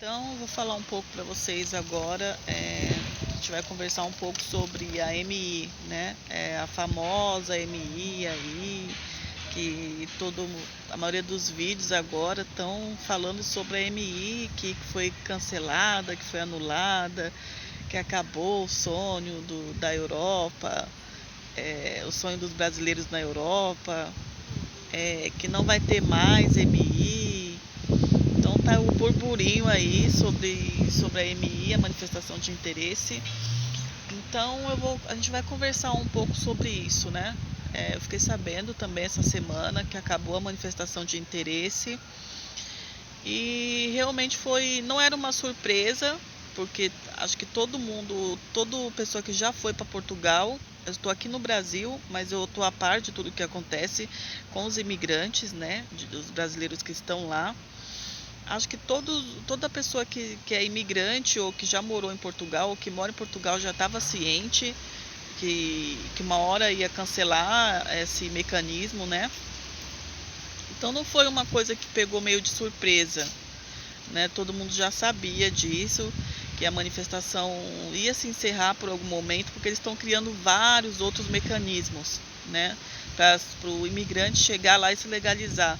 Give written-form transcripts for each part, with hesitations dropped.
Então, eu vou falar um pouco para vocês agora. A gente vai conversar um pouco sobre a MI, né? A famosa MI aí, que a maioria dos vídeos agora estão falando sobre a MI que foi cancelada, que foi anulada, que acabou o sonho da Europa, o sonho dos brasileiros na Europa, que não vai ter mais MI. Então tá o burburinho aí sobre a MI, a manifestação de interesse. Então a gente vai conversar um pouco sobre isso, né? Eu fiquei sabendo também essa semana que acabou a manifestação de interesse e realmente não era uma surpresa, porque acho que toda pessoa que já foi para Portugal, eu estou aqui no Brasil, mas eu estou a par de tudo que acontece com os imigrantes, né? Dos brasileiros que estão lá. Acho que toda pessoa que é imigrante ou que já morou em Portugal ou que mora em Portugal já estava ciente que uma hora ia cancelar esse mecanismo, né? Então não foi uma coisa que pegou meio de surpresa, né? Todo mundo já sabia disso, que a manifestação ia se encerrar por algum momento, porque eles estão criando vários outros mecanismos, né? Para o imigrante chegar lá e se legalizar.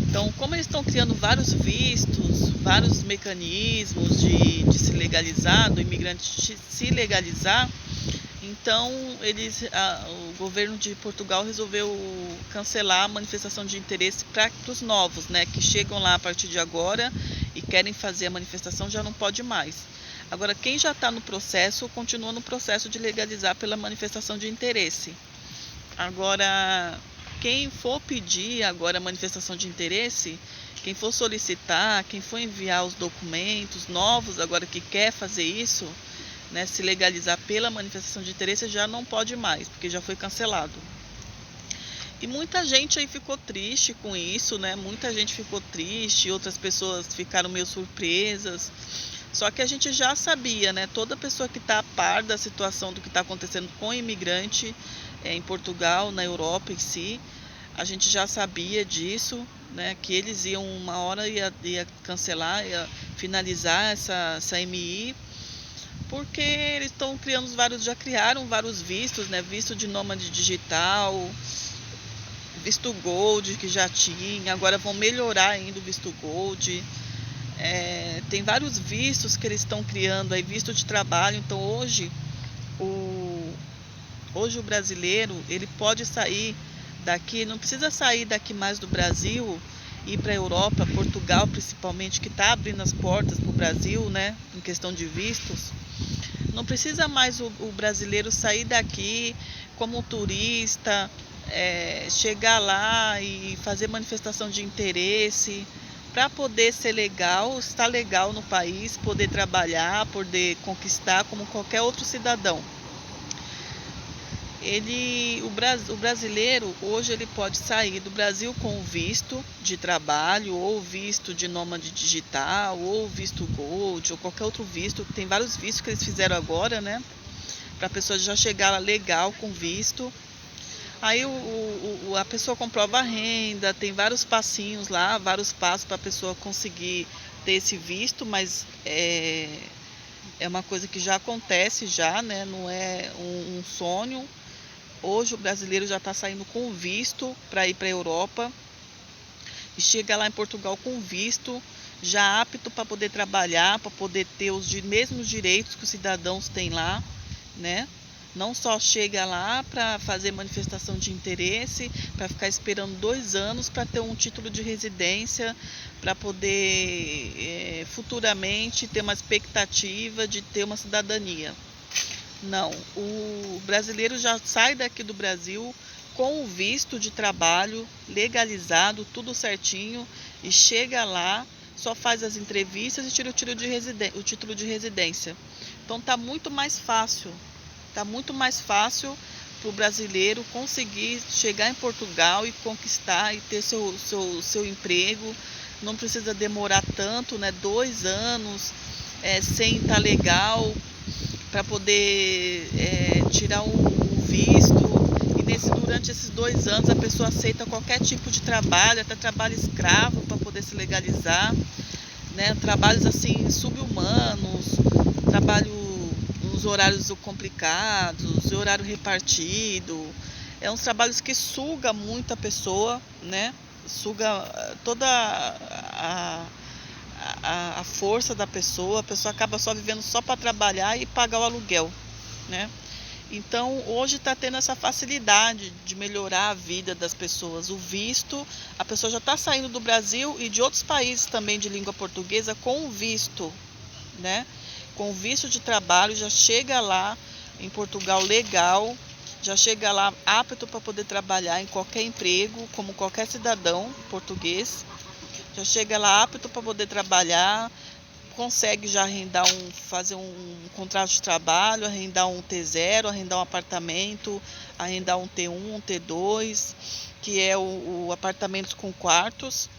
Então, como eles estão criando vários vistos, vários mecanismos de se legalizar, do imigrante se legalizar, então o governo de Portugal resolveu cancelar a manifestação de interesse para os novos, né, que chegam lá a partir de agora e querem fazer a manifestação, já não pode mais. Agora, quem já está no processo, continua no processo de legalizar pela manifestação de interesse. Agora, quem for pedir agora a manifestação de interesse, quem for solicitar, quem for enviar os documentos novos agora que quer fazer isso, né, se legalizar pela manifestação de interesse, já não pode mais, porque já foi cancelado. E muita gente aí ficou triste com isso, né? Muita gente ficou triste, outras pessoas ficaram meio surpresas. Só que a gente já sabia, né? Toda pessoa que está a par da situação do que está acontecendo com o imigrante em Portugal, na Europa em si, a gente já sabia disso, né? Que eles uma hora ia cancelar, ia finalizar essa MI, porque eles estão já criaram vários vistos, né? Visto de nômade digital, visto Gold que já tinha, agora vão melhorar ainda o visto Gold. Tem vários vistos que eles estão criando aí, visto de trabalho. Então hoje o brasileiro, ele pode sair daqui, não precisa sair daqui mais do Brasil, ir para a Europa, Portugal principalmente, que está abrindo as portas para o Brasil, né, em questão de vistos. Não precisa mais o brasileiro sair daqui como turista, chegar lá e fazer manifestação de interesse para poder ser legal, estar legal no país, poder trabalhar, poder conquistar como qualquer outro cidadão. O brasileiro hoje ele pode sair do Brasil com visto de trabalho, ou visto de nômade digital, ou visto Gold, ou qualquer outro visto. Tem vários vistos que eles fizeram agora, né? Para a pessoa já chegar lá legal com visto. Aí a pessoa comprova a renda, tem vários passinhos lá, vários passos para a pessoa conseguir ter esse visto, mas é uma coisa que já acontece já, né? Não é um sonho. Hoje o brasileiro já está saindo com visto para ir para a Europa e chega lá em Portugal com visto, já apto para poder trabalhar, para poder ter os mesmos direitos que os cidadãos têm lá, né? Não só chega lá para fazer manifestação de interesse, para ficar esperando 2 anos para ter um título de residência, para poder futuramente ter uma expectativa de ter uma cidadania. Não, o brasileiro já sai daqui do Brasil com o visto de trabalho legalizado, tudo certinho, e chega lá, só faz as entrevistas e tira o título de residência. Então está muito mais fácil para o brasileiro conseguir chegar em Portugal e conquistar e ter seu emprego. Não precisa demorar tanto, né? 2 anos sem estar legal, para poder tirar o visto. E durante esses 2 anos a pessoa aceita qualquer tipo de trabalho, até trabalho escravo, para poder se legalizar. né? Trabalhos assim sub-humanos, trabalho nos horários complicados, horário repartido. É uns trabalhos que suga muito a pessoa, né? Suga toda a força da pessoa. A pessoa acaba só vivendo só para trabalhar e pagar o aluguel, né? Então, hoje está tendo essa facilidade de melhorar a vida das pessoas. O visto, a pessoa já está saindo do Brasil e de outros países também de língua portuguesa com o visto, né? Com o visto de trabalho, já chega lá em Portugal legal, já chega lá apto para poder trabalhar em qualquer emprego, como qualquer cidadão português. Já chega lá apto para poder trabalhar, consegue já arrendar fazer um contrato de trabalho, arrendar um T0, arrendar um apartamento, arrendar um T1, um T2, que é o apartamentos com quartos.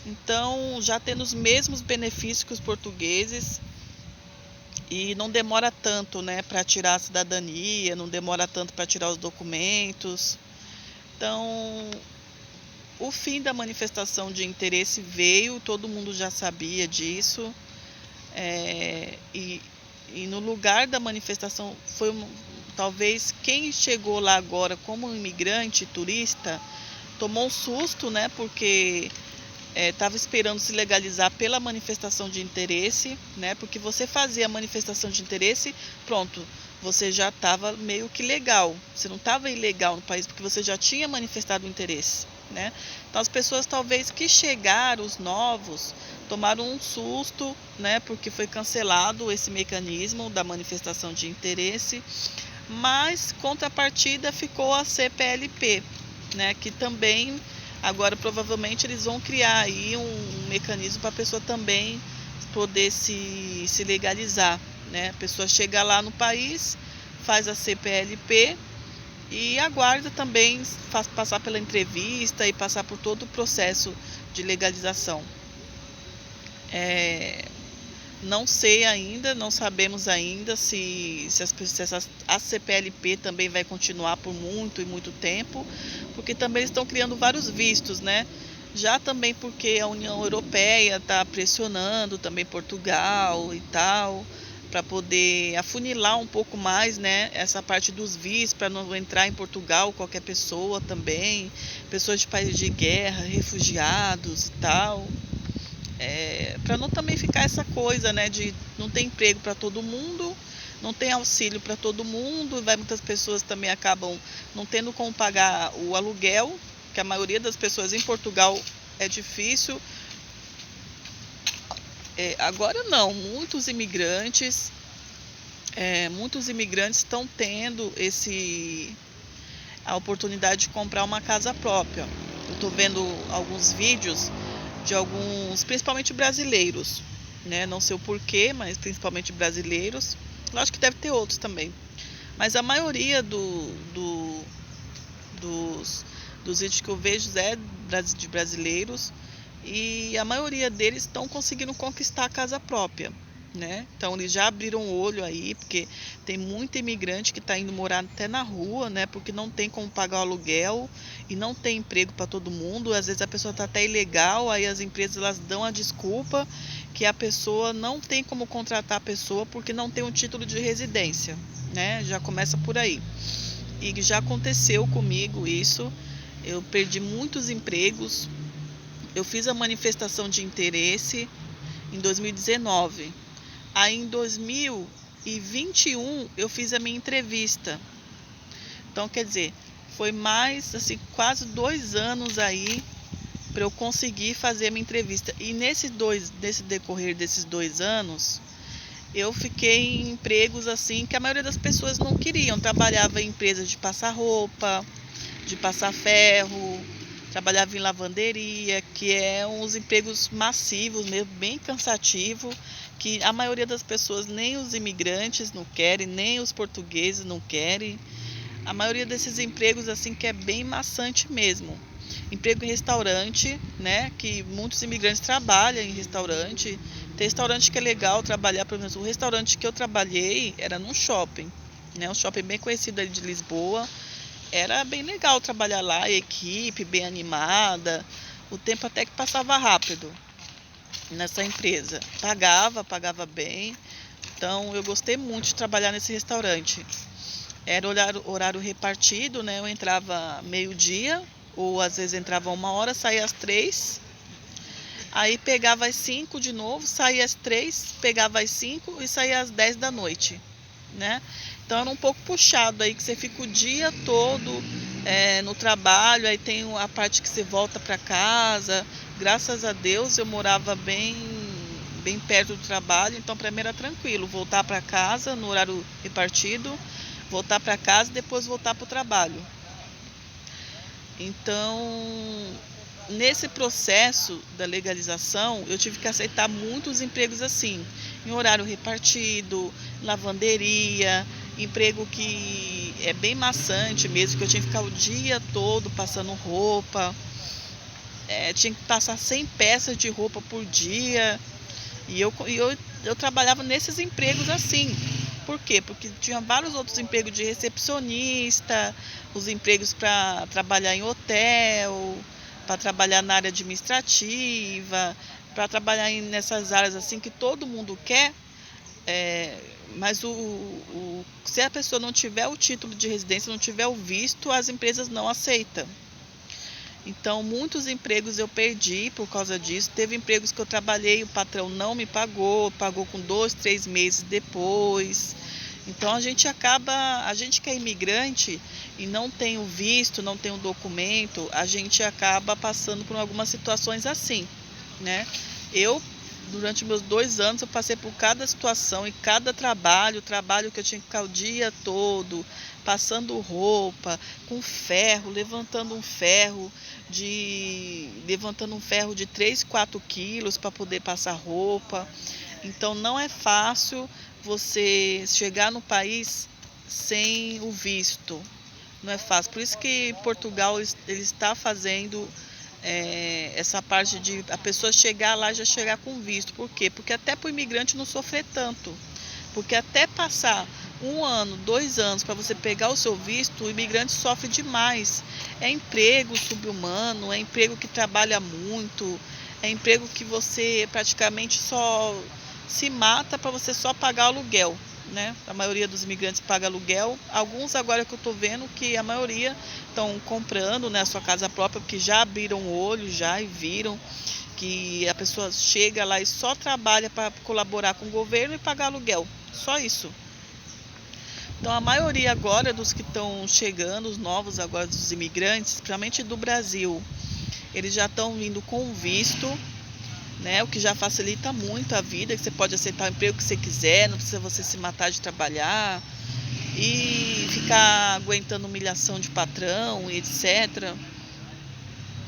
Então, já tendo os mesmos benefícios que os portugueses e não demora tanto, né, para tirar a cidadania, não demora tanto para tirar os documentos. Então, o fim da manifestação de interesse veio, todo mundo já sabia disso. E no lugar da manifestação foi talvez quem chegou lá agora como imigrante, turista, tomou um susto, né? Porque estava esperando se legalizar pela manifestação de interesse, né? Porque você fazia a manifestação de interesse, pronto, você já estava meio que legal. Você não estava ilegal no país porque você já tinha manifestado o interesse, né? Então as pessoas talvez que chegaram, os novos, tomaram um susto, né? Porque foi cancelado esse mecanismo da manifestação de interesse, mas contrapartida ficou a CPLP, né? Que também agora provavelmente eles vão criar aí um mecanismo para a pessoa também poder se legalizar, né? A pessoa chega lá no país, faz a CPLP e aguarda também passar pela entrevista e passar por todo o processo de legalização. Não sei ainda, não sabemos ainda se a CPLP também vai continuar por muito e muito tempo, porque também eles estão criando vários vistos, né? Já também porque a União Europeia está pressionando também Portugal e tal, para poder afunilar um pouco mais, né, essa parte dos vistos, para não entrar em Portugal qualquer pessoa também, pessoas de países de guerra, refugiados e tal. Para não também ficar essa coisa, né, de não ter emprego para todo mundo, não tem auxílio para todo mundo, muitas pessoas também acabam não tendo como pagar o aluguel, que a maioria das pessoas em Portugal é difícil. Agora não, muitos imigrantes estão tendo a oportunidade de comprar uma casa própria. Eu estou vendo alguns vídeos de alguns, principalmente brasileiros, né? Não sei o porquê, mas principalmente brasileiros. Lógico que deve ter outros também. Mas a maioria dos vídeos que eu vejo é de brasileiros e a maioria deles estão conseguindo conquistar a casa própria, né? Então eles já abriram o olho aí, porque tem muito imigrante que está indo morar até na rua, né? Porque não tem como pagar o aluguel e não tem emprego para todo mundo. Às vezes a pessoa está até ilegal, aí as empresas elas dão a desculpa que a pessoa não tem como contratar a pessoa porque não tem um título de residência, né? Já começa por aí. E já aconteceu comigo isso. Eu perdi muitos empregos. Eu fiz a manifestação de interesse em 2019. Aí em 2021 eu fiz a minha entrevista. Então, quer dizer, foi mais, assim, quase 2 anos aí para eu conseguir fazer a minha entrevista. E nesse decorrer desses 2 anos, eu fiquei em empregos assim que a maioria das pessoas não queriam. Trabalhava em empresas de passar roupa, de passar ferro, trabalhava em lavanderia, que é uns empregos massivos mesmo, bem cansativo, que a maioria das pessoas, nem os imigrantes não querem, nem os portugueses não querem. A maioria desses empregos assim que é bem maçante mesmo. Emprego em restaurante, né, que muitos imigrantes trabalham em restaurante. Tem restaurante que é legal trabalhar, pelo menos o restaurante que eu trabalhei era num shopping, né, um shopping bem conhecido ali de Lisboa. Era bem legal trabalhar lá, a equipe bem animada, o tempo até que passava rápido. nessa empresa. Pagava bem. Então eu gostei muito de trabalhar nesse restaurante. Era horário repartido, né? Eu entrava meio-dia, ou às vezes entrava 1 hora, saía às 3. Aí pegava às 5 de novo, saía às 3, pegava às 5 e saía às 10 da noite, né? Então era um pouco puxado aí, que você fica o dia todo no trabalho, aí tem a parte que você volta para casa. Graças a Deus eu morava bem perto do trabalho, então para mim era tranquilo voltar para casa no horário repartido, voltar para casa e depois voltar para o trabalho. Então, nesse processo da legalização, eu tive que aceitar muitos empregos assim, em horário repartido, lavanderia, emprego que é bem maçante mesmo, que eu tinha que ficar o dia todo passando roupa, tinha que passar 100 peças de roupa por dia, e eu trabalhava nesses empregos assim. Por quê? Porque tinha vários outros empregos de recepcionista, os empregos para trabalhar em hotel, para trabalhar na área administrativa, para trabalhar nessas áreas assim que todo mundo quer, mas se a pessoa não tiver o título de residência, não tiver o visto, as empresas não aceitam. Então, muitos empregos eu perdi por causa disso. Teve empregos que eu trabalhei, o patrão não me pagou com 2, 3 meses depois. Então, a gente que é imigrante e não tem o visto, não tem o documento, a gente acaba passando por algumas situações assim, né? Durante meus 2 anos, eu passei por cada situação e cada trabalho que eu tinha que ficar o dia todo, passando roupa, com ferro, levantando um ferro de 3, 4 quilos para poder passar roupa. Então não é fácil você chegar no país sem o visto. Não é fácil. Por isso que Portugal ele está fazendo essa parte de a pessoa chegar lá e já chegar com visto. Por quê? Porque até para o imigrante não sofrer tanto. Porque até passar 1 ano, 2 anos para você pegar o seu visto, o imigrante sofre demais. É emprego subhumano, é emprego que trabalha muito, é emprego que você praticamente só se mata para você só pagar aluguel, né? A maioria dos imigrantes paga aluguel. Alguns agora que eu estou vendo que a maioria estão comprando, né, a sua casa própria, porque já abriram o olho já e viram que a pessoa chega lá e só trabalha para colaborar com o governo e pagar aluguel. Só isso. Então a maioria agora dos que estão chegando, os novos agora dos imigrantes, principalmente do Brasil, eles já estão vindo com visto, né? O que já facilita muito a vida, que você pode aceitar o emprego que você quiser, não precisa você se matar de trabalhar e ficar aguentando humilhação de patrão e etc.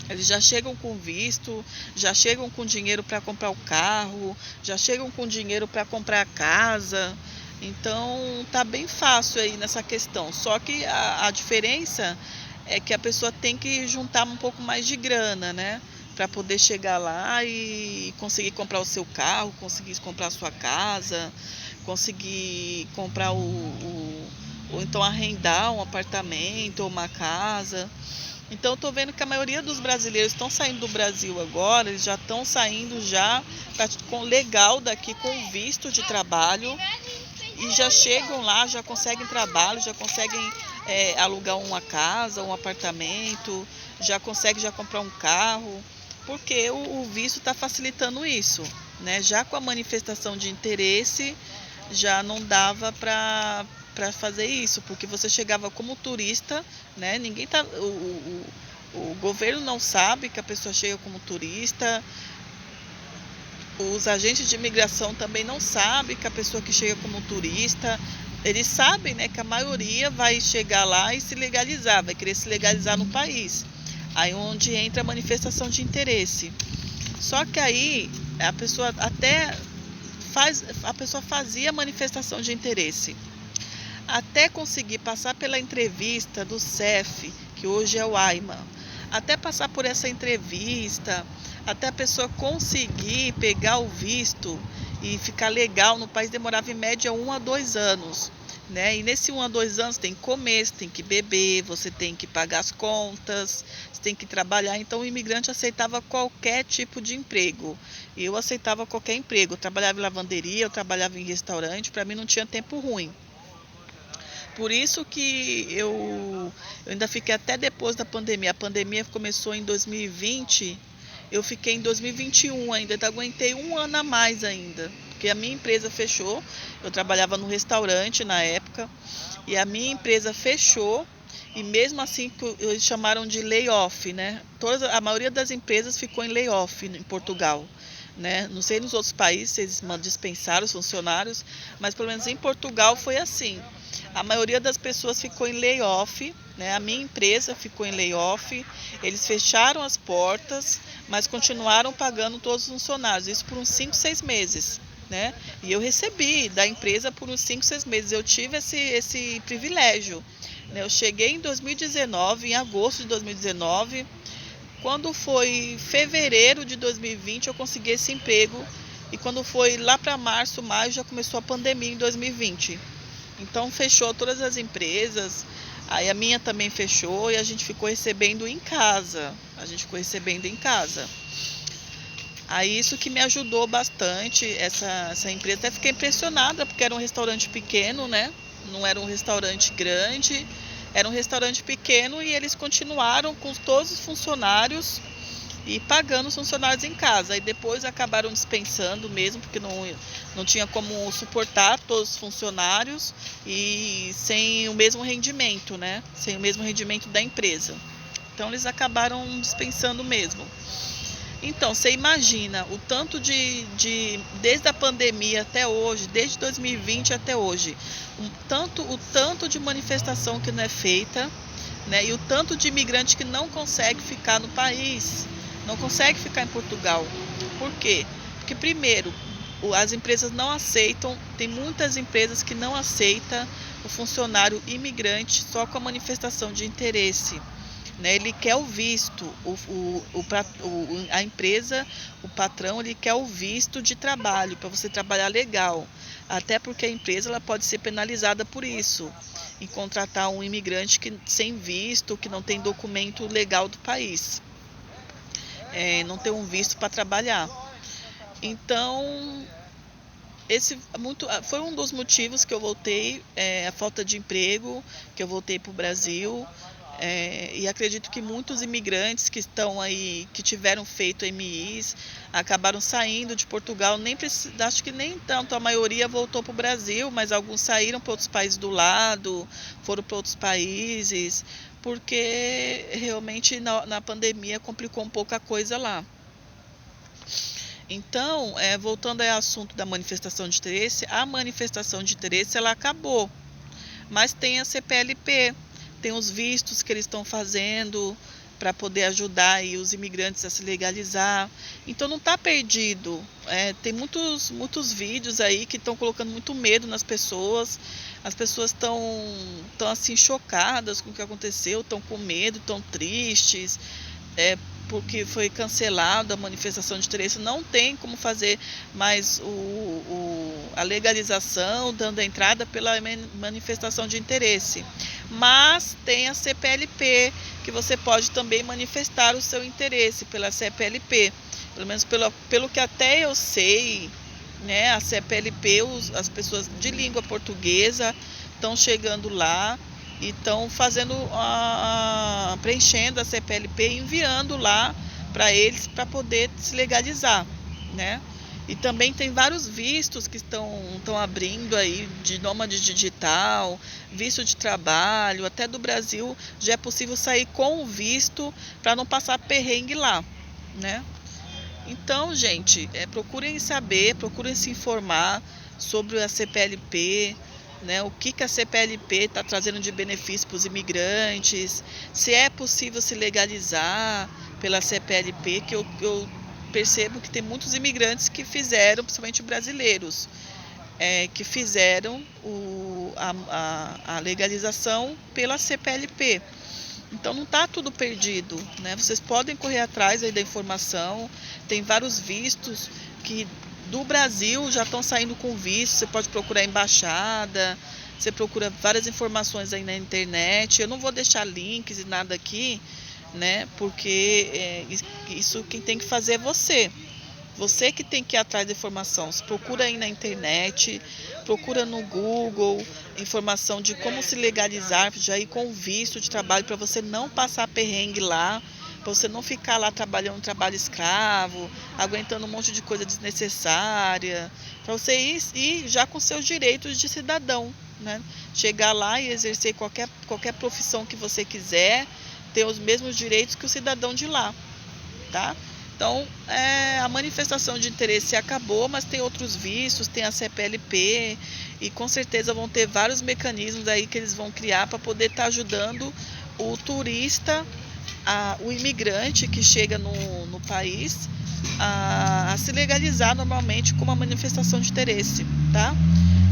Eles já chegam com visto, já chegam com dinheiro para comprar o carro, já chegam com dinheiro para comprar a casa. Então tá bem fácil aí nessa questão. Só que a diferença é que a pessoa tem que juntar um pouco mais de grana, né? Para poder chegar lá e conseguir comprar o seu carro, conseguir comprar a sua casa, conseguir comprar ou então arrendar um apartamento ou uma casa. Então, estou vendo que a maioria dos brasileiros estão saindo do Brasil agora, eles já estão saindo já com legal daqui, com visto de trabalho, e já chegam lá, já conseguem trabalho, já conseguem alugar uma casa, um apartamento, já conseguem já comprar um carro, porque o visto está facilitando isso, né? Já com a manifestação de interesse, já não dava para fazer isso, porque você chegava como turista, né? O governo não sabe que a pessoa chega como turista, os agentes de imigração também não sabem que a pessoa que chega como turista, eles sabem, né, que a maioria vai chegar lá e se legalizar, vai querer se legalizar no país. Aí onde entra a manifestação de interesse. Só que aí a pessoa fazia manifestação de interesse. Até conseguir passar pela entrevista do CEF, que hoje é o AIMA, até passar por essa entrevista, até a pessoa conseguir pegar o visto e ficar legal no país, demorava em média 1 a 2 anos. né? E nesse 1 a 2 anos tem que comer, você tem que beber, você tem que pagar as contas, você tem que trabalhar. Então o imigrante aceitava qualquer tipo de emprego. Eu aceitava qualquer emprego. Eu trabalhava em lavanderia, eu trabalhava em restaurante, para mim não tinha tempo ruim. Por isso que eu ainda fiquei até depois da pandemia. A pandemia começou em 2020, eu fiquei em 2021 ainda, então aguentei 1 ano a mais ainda. Porque a minha empresa fechou, eu trabalhava no restaurante na época, e a minha empresa fechou, e mesmo assim eles chamaram de layoff, né? A maioria das empresas ficou em layoff em Portugal. Né? Não sei nos outros países se eles dispensaram os funcionários, mas pelo menos em Portugal foi assim. A maioria das pessoas ficou em layoff, né? A minha empresa ficou em layoff, eles fecharam as portas, mas continuaram pagando todos os funcionários, isso por uns 5, 6 meses. Né? E eu recebi da empresa por uns 5, 6 meses, eu tive esse privilégio. Né? Eu cheguei em 2019, em agosto de 2019, quando foi fevereiro de 2020 eu consegui esse emprego, e quando foi lá para março, maio, já começou a pandemia em 2020. Então fechou todas as empresas, aí a minha também fechou e a gente ficou recebendo em casa. Aí isso que me ajudou bastante, essa empresa. Até fiquei impressionada, porque era um restaurante pequeno, né? Não era um restaurante grande, era um restaurante pequeno, e eles continuaram com todos os funcionários e pagando os funcionários em casa. E depois acabaram dispensando mesmo, porque não tinha como suportar todos os funcionários e sem o mesmo rendimento, né? Sem o mesmo rendimento da empresa. Então eles acabaram dispensando mesmo. Então, você imagina o tanto desde a pandemia até hoje, desde 2020 até hoje, o tanto de manifestação que não é feita, né? E o tanto de imigrante que não consegue ficar no país, não consegue ficar em Portugal. Por quê? Porque, primeiro, as empresas não aceitam, tem muitas empresas que não aceitam o funcionário imigrante só com a manifestação de interesse. Né? Ele quer o visto, a empresa, o patrão, ele quer o visto de trabalho, para você trabalhar legal. Até porque a empresa ela pode ser penalizada por isso, em contratar um imigrante sem visto, que não tem documento legal do país. Não tem um visto para trabalhar. Então, esse foi um dos motivos que eu voltei, a falta de emprego, que eu voltei para o Brasil. E acredito que muitos imigrantes que estão aí, que tiveram feito MIs, acabaram saindo de Portugal. Acho que nem tanto a maioria voltou para o Brasil, mas alguns saíram para outros países do lado, foram para outros países, porque realmente na pandemia complicou um pouco a coisa lá. Então, voltando ao assunto da manifestação de interesse, a manifestação de interesse ela acabou, mas tem a CPLP, tem os vistos que eles estão fazendo para poder ajudar aí os imigrantes a se legalizar. Então não está perdido. Tem muitos vídeos aí que estão colocando muito medo nas pessoas. As pessoas estão assim chocadas com o que aconteceu, estão com medo, estão tristes. Porque foi cancelada a manifestação de interesse, não tem como fazer mais a legalização, dando a entrada pela manifestação de interesse. Mas tem a CPLP, que você pode também manifestar o seu interesse pela CPLP. Pelo menos pelo que até eu sei, né, a CPLP, as pessoas de língua portuguesa estão chegando lá e estão preenchendo a CPLP e enviando lá para eles para poder se legalizar, né? E também tem vários vistos que estão abrindo aí, de nômade digital, visto de trabalho, até do Brasil já é possível sair com o visto para não passar perrengue lá, né? Então, gente, procurem saber, procurem se informar sobre a CPLP, né, o que a CPLP está trazendo de benefício para os imigrantes, se é possível se legalizar pela CPLP, que eu percebo que tem muitos imigrantes que fizeram, principalmente brasileiros, que fizeram a legalização pela CPLP. Então não está tudo perdido, né? Vocês podem correr atrás aí da informação, tem vários vistos que do Brasil já estão saindo com visto. Você pode procurar embaixada, você procura várias informações aí na internet. Eu não vou deixar links e nada aqui, né? Porque isso quem tem que fazer é você. Você que tem que ir atrás da informação. Você procura aí na internet, procura no Google informação de como se legalizar, já ir com visto de trabalho para você não passar perrengue lá, para você não ficar lá trabalhando trabalho escravo, aguentando um monte de coisa desnecessária, para você ir já com seus direitos de cidadão, né? Chegar lá e exercer qualquer profissão que você quiser, ter os mesmos direitos que o cidadão de lá, tá? Então, a manifestação de interesse acabou, mas tem outros vistos, tem a CPLP e com certeza vão ter vários mecanismos aí que eles vão criar para poder estar ajudando o turista, o imigrante que chega no país a se legalizar normalmente com uma manifestação de interesse, tá?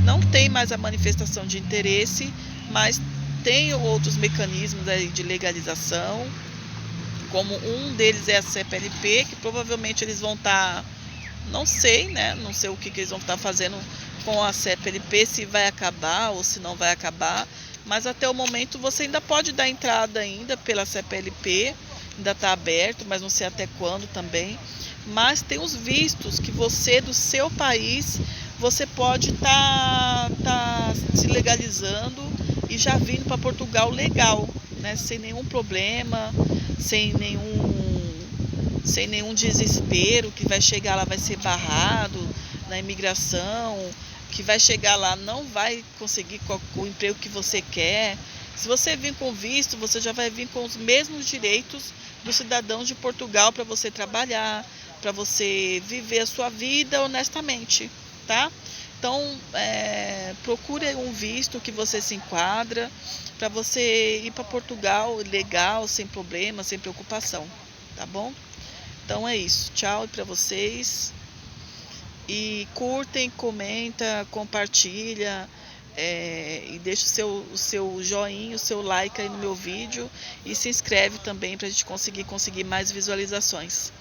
Não tem mais a manifestação de interesse, mas tem outros mecanismos aí de legalização, como um deles é a CPLP, que provavelmente eles vão estar, não sei, né? Não sei o que eles vão estar fazendo com a CPLP, se vai acabar ou se não vai acabar, mas até o momento você ainda pode dar entrada ainda pela CPLP, ainda está aberto, mas não sei até quando também. Mas tem os vistos que você, do seu país, você pode estar se legalizando e já vindo para Portugal legal, né? Sem nenhum problema, sem nenhum desespero, que vai chegar lá vai ser barrado na imigração, que vai chegar lá não vai conseguir o emprego que você quer. Se você vir com visto, você já vai vir com os mesmos direitos dos cidadãos de Portugal para você trabalhar, para você viver a sua vida honestamente, tá? Então, procure um visto que você se enquadra, para você ir para Portugal legal, sem problema, sem preocupação, tá bom? Então é isso, tchau para vocês. E curtem, comenta, compartilha, e deixa o seu joinha, o seu like aí no meu vídeo e se inscreve também para a gente conseguir mais visualizações.